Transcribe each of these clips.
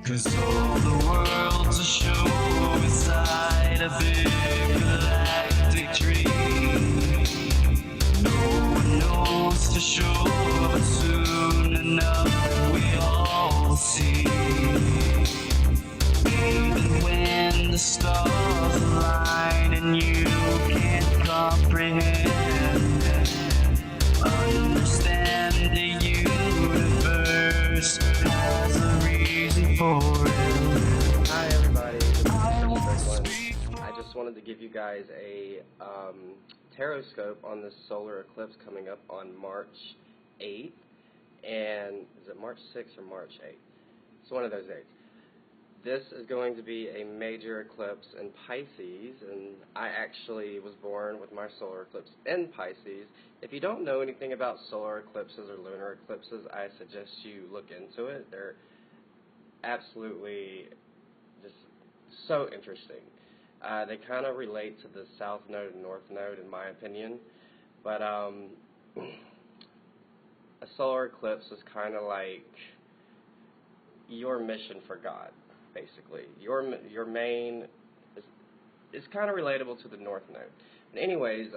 'Cause all the world's a show inside a big galactic dream. No one knows for sure, but soon enough we all see. Even when the stars align and you can't comprehend, understand the universe has a reason for it. Hi everybody, this is Strickland. I just wanted to give you guys a tarot scope on this solar eclipse coming up on March 8th. And is it March 6th or March 8th? It's one of those dates. This is going to be a major eclipse in Pisces, and I actually was born with my solar eclipse in Pisces. If you don't know anything about solar eclipses or lunar eclipses, I suggest you look into it. They're absolutely just so interesting. They kind of relate to the South Node and North Node, in my opinion. But a solar eclipse is kind of like your mission for God, basically. Your main is kind of relatable to the North Node. And anyways,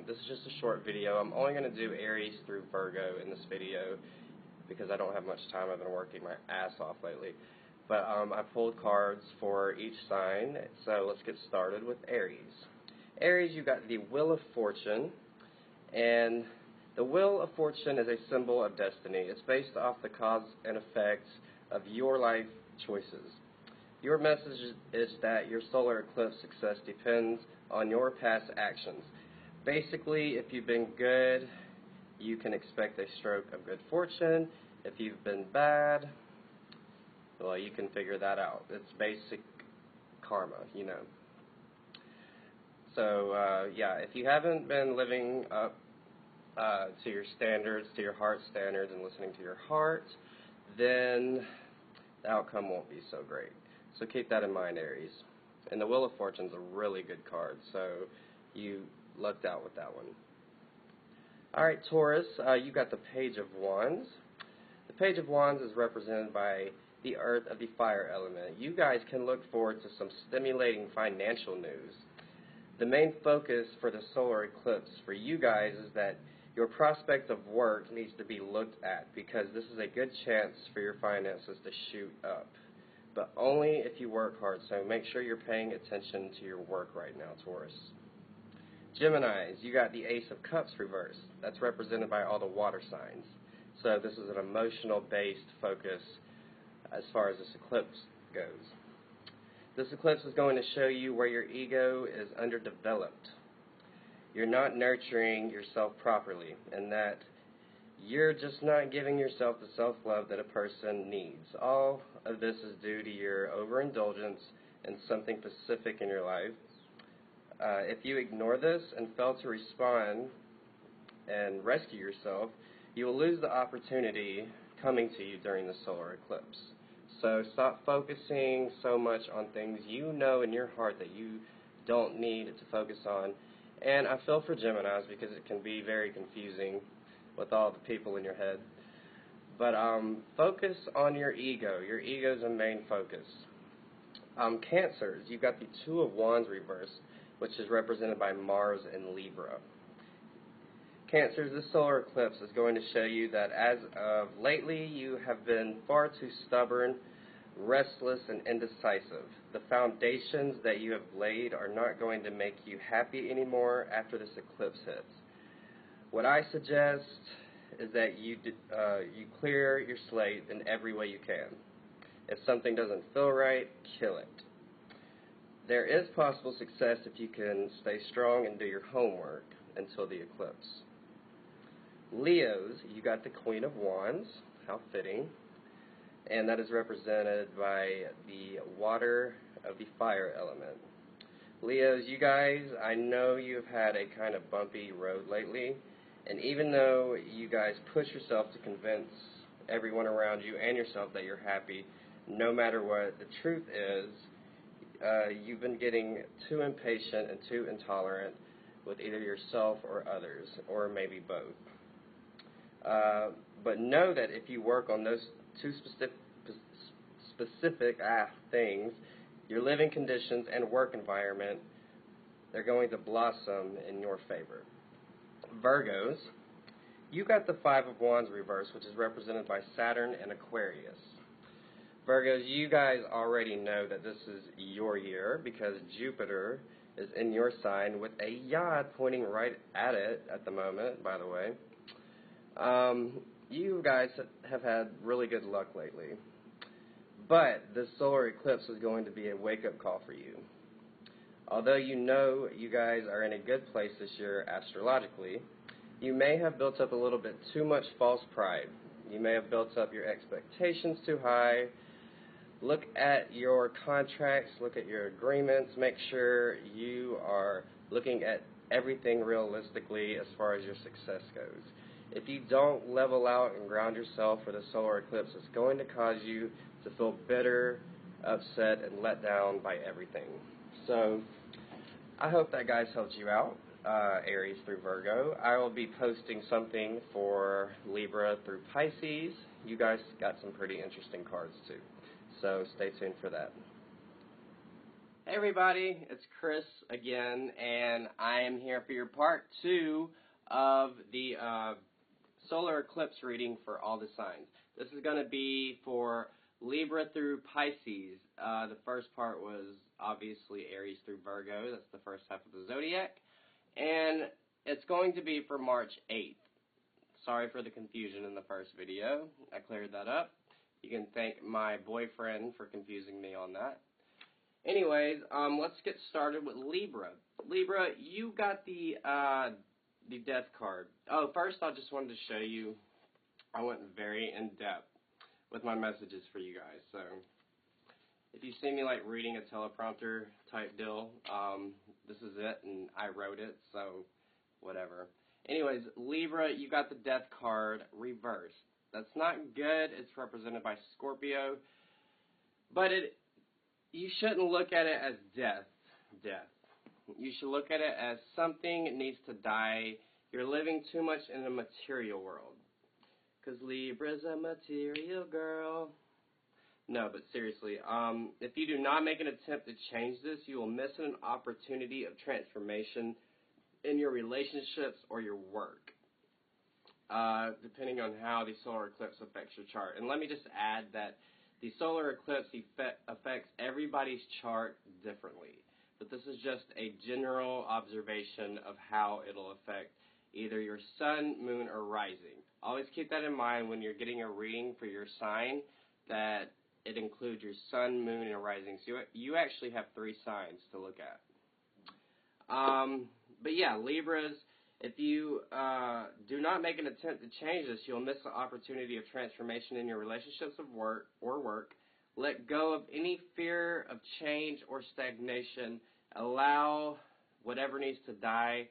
this is just a short video. I'm only going to do Aries through Virgo in this video because I don't have much time. I've been working my ass off lately. But I pulled cards for each sign, so let's get started with Aries. Aries, you got the Wheel of Fortune, and the Wheel of Fortune is a symbol of destiny. It's based off the cause and effects of your life choices. Your message is that your solar eclipse success depends on your past actions. Basically, if you've been good, you can expect a stroke of good fortune. If you've been bad, well, you can figure that out. It's basic karma, you know. So, yeah, if you haven't been living up to your standards, to your heart standards, and listening to your heart, then the outcome won't be so great. So keep that in mind, Aries. And the Wheel of Fortune's a really good card, so you lucked out with that one. Alright, Taurus, you got the Page of Wands. The Page of Wands is represented by the Earth of the fire element. You guys can look forward to some stimulating financial news. The main focus for the solar eclipse for you guys is that your prospect of work needs to be looked at, because this is a good chance for your finances to shoot up. But only if you work hard, so make sure you're paying attention to your work right now, Taurus. Geminis, you got the Ace of Cups reversed. That's represented by all the water signs. So this is an emotional-based focus as far as this eclipse goes. This eclipse is going to show you where your ego is underdeveloped. You're not nurturing yourself properly, and that you're just not giving yourself the self-love that a person needs. All of this is due to your overindulgence in something specific in your life. If you ignore this and fail to respond and rescue yourself, you will lose the opportunity coming to you during the solar eclipse. So stop focusing so much on things you know in your heart that you don't need to focus on. And I feel for Geminis because it can be very confusing with all the people in your head. But focus on your ego. Your ego is a main focus. Cancers, you've got the Two of Wands reversed, which is represented by Mars and Libra. Cancers, this solar eclipse is going to show you that as of lately you have been far too stubborn, restless, and indecisive. The foundations that you have laid are not going to make you happy anymore after this eclipse hits. What I suggest is that you clear your slate in every way you can. If something doesn't feel right, kill it. There is possible success if you can stay strong and do your homework until the eclipse. Leos, you got the Queen of Wands, how fitting, and that is represented by the water of the fire element. Leos, you guys, I know you've had a kind of bumpy road lately, and even though you guys push yourself to convince everyone around you and yourself that you're happy, no matter what, the truth is you've been getting too impatient and too intolerant with either yourself or others, or maybe both. But know that if you work on those two specific things, your living conditions and work environment, they're going to blossom in your favor. Virgos, you got the Five of Wands reverse, which is represented by Saturn and Aquarius. Virgos, you guys already know that this is your year because Jupiter is in your sign with a yod pointing right at it at the moment, by the way. You guys have had really good luck lately. But this solar eclipse is going to be a wake-up call for you. Although you know you guys are in a good place this year astrologically, you may have built up a little bit too much false pride. You may have built up your expectations too high. Look at your contracts, look at your agreements, make sure you are looking at everything realistically as far as your success goes. If you don't level out and ground yourself for the solar eclipse, it's going to cause you to feel bitter, upset, and let down by everything. So I hope that guys helped you out, Aries through Virgo. I will be posting something for Libra through Pisces. You guys got some pretty interesting cards too. So stay tuned for that. Hey everybody, it's Chris again, and I am here for your part 2 of the solar eclipse reading for all the signs. This is going to be for Libra through Pisces. The first part was obviously Aries through Virgo. That's the first half of the zodiac. And it's going to be for March 8th. Sorry for the confusion in the first video. I cleared that up. You can thank my boyfriend for confusing me on that. Anyways, let's get started with Libra. Libra, you got the death card. Oh, first I just wanted to show you, I went very in-depth with my messages for you guys. So if you see me like reading a teleprompter type deal, this is it, and I wrote it, so whatever. Anyways, Libra, you got the death card reversed. That's not good. It's represented by Scorpio. But you shouldn't look at it as death. You should look at it as something needs to die. You're living too much in the material world. Because Libra's a material girl. No, but seriously, if you do not make an attempt to change this, you will miss an opportunity of transformation in your relationships or your work. Depending on how the solar eclipse affects your chart. And let me just add that the solar eclipse affects everybody's chart differently. But this is just a general observation of how it'll affect either your sun, moon, or rising. Always keep that in mind when you're getting a reading for your sign, that it includes your sun, moon, and rising. So you actually have 3 signs to look at. But yeah, Libras, if you do not make an attempt to change this, you'll miss the opportunity of transformation in your relationships of work. Let go of any fear of change or stagnation. Allow whatever needs to die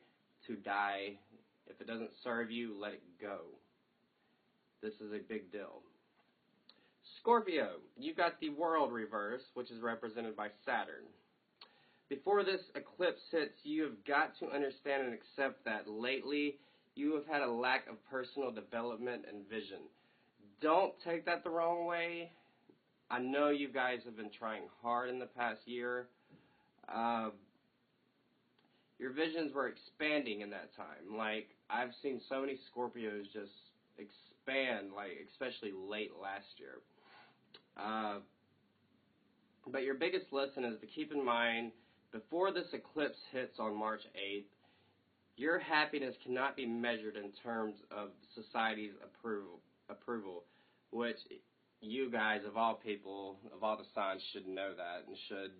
to die. If it doesn't serve you, let it go. This is a big deal. Scorpio, you got the world reverse, which is represented by Saturn. Before this eclipse hits, you have got to understand and accept that lately you have had a lack of personal development and vision. Don't take that the wrong way. I know you guys have been trying hard in the past year. Your visions were expanding in that time. Like, I've seen so many Scorpios just expand, like, especially late last year. But your biggest lesson is to keep in mind, before this eclipse hits on March 8th, your happiness cannot be measured in terms of society's approval, which you guys, of all people, of all the signs, should know that and should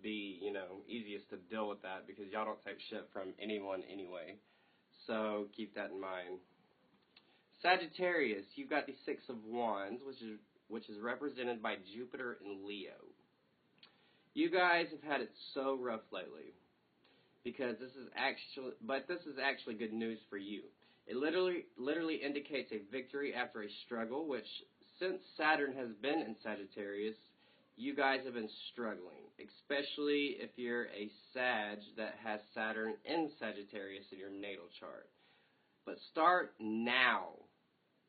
be, easiest to deal with that because y'all don't take shit from anyone anyway. So keep that in mind. Sagittarius, you've got the Six of Wands, which is represented by Jupiter in Leo. You guys have had it so rough lately, because this is actually good news for you. It literally indicates a victory after a struggle, which since Saturn has been in Sagittarius, you guys have been struggling, especially if you're a Sag that has Saturn in Sagittarius in your natal chart. But start now.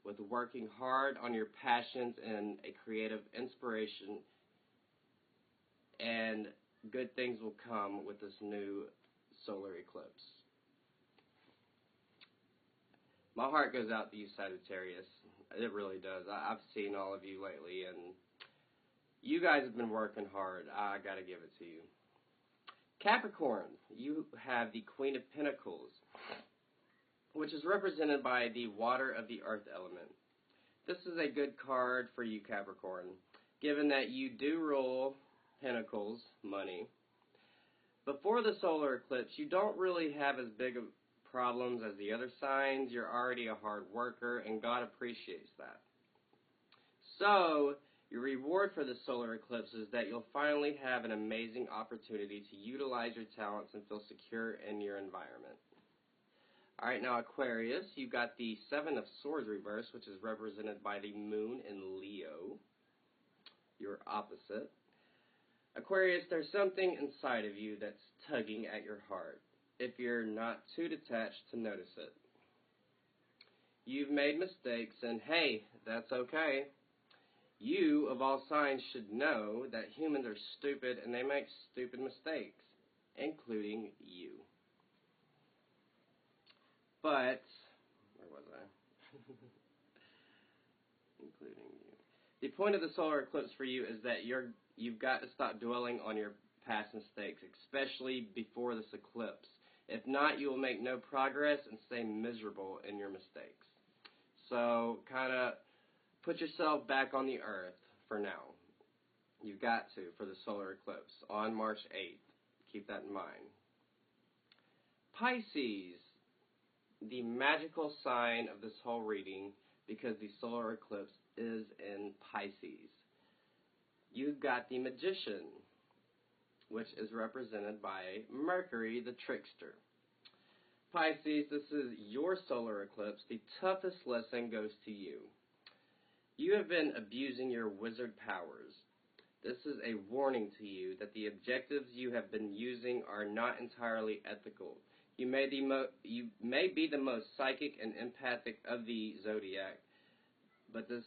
with working hard on your passions and a creative inspiration, and good things will come with this new solar eclipse. My heart goes out to you, Sagittarius. It really does. I've seen all of you lately, and you guys have been working hard. I gotta give it to you. Capricorn, you have the Queen of Pentacles, which is represented by the water of the earth element. This is a good card for you, Capricorn, given that you do rule Pentacles, money. Before the solar eclipse, you don't really have as big of problems as the other signs. You're already a hard worker, and God appreciates that. So, your reward for the solar eclipse is that you'll finally have an amazing opportunity to utilize your talents and feel secure in your environment. Alright, now Aquarius, you've got the Seven of Swords reverse, which is represented by the Moon in Leo, your opposite. Aquarius, there's something inside of you that's tugging at your heart, if you're not too detached to notice it. You've made mistakes, and hey, that's okay. You, of all signs, should know that humans are stupid and they make stupid mistakes, including you. But, where was I? Including you. The point of the solar eclipse for you is that you've got to stop dwelling on your past mistakes, especially before this eclipse. If not, you will make no progress and stay miserable in your mistakes. So, kind of put yourself back on the earth for now. You've got to for the solar eclipse on March 8th. Keep that in mind. Pisces, the magical sign of this whole reading, because the solar eclipse is in Pisces. You've got the Magician, which is represented by Mercury, the trickster. Pisces, this is your solar eclipse. The toughest lesson goes to you. You have been abusing your wizard powers. This is a warning to you that the objectives you have been using are not entirely ethical. You may be the most psychic and empathic of the zodiac, but this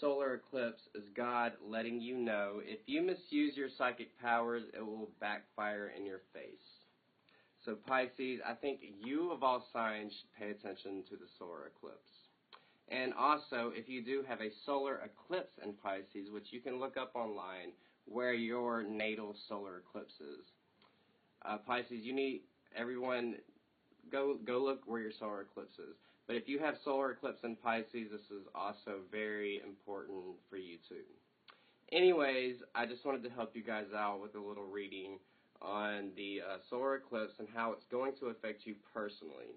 solar eclipse is God letting you know if you misuse your psychic powers, it will backfire in your face. So Pisces, I think you of all signs should pay attention to the solar eclipse. And also, if you do have a solar eclipse in Pisces, which you can look up online, where your natal solar eclipse is. Pisces, you need everyone go look where your solar eclipse is. But if you have solar eclipse in Pisces, this is also very important for you too. Anyways, I just wanted to help you guys out with a little reading on the solar eclipse and how it's going to affect you personally.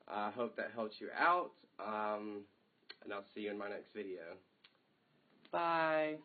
I hope that helps you out, and I'll see you in my next video. Bye.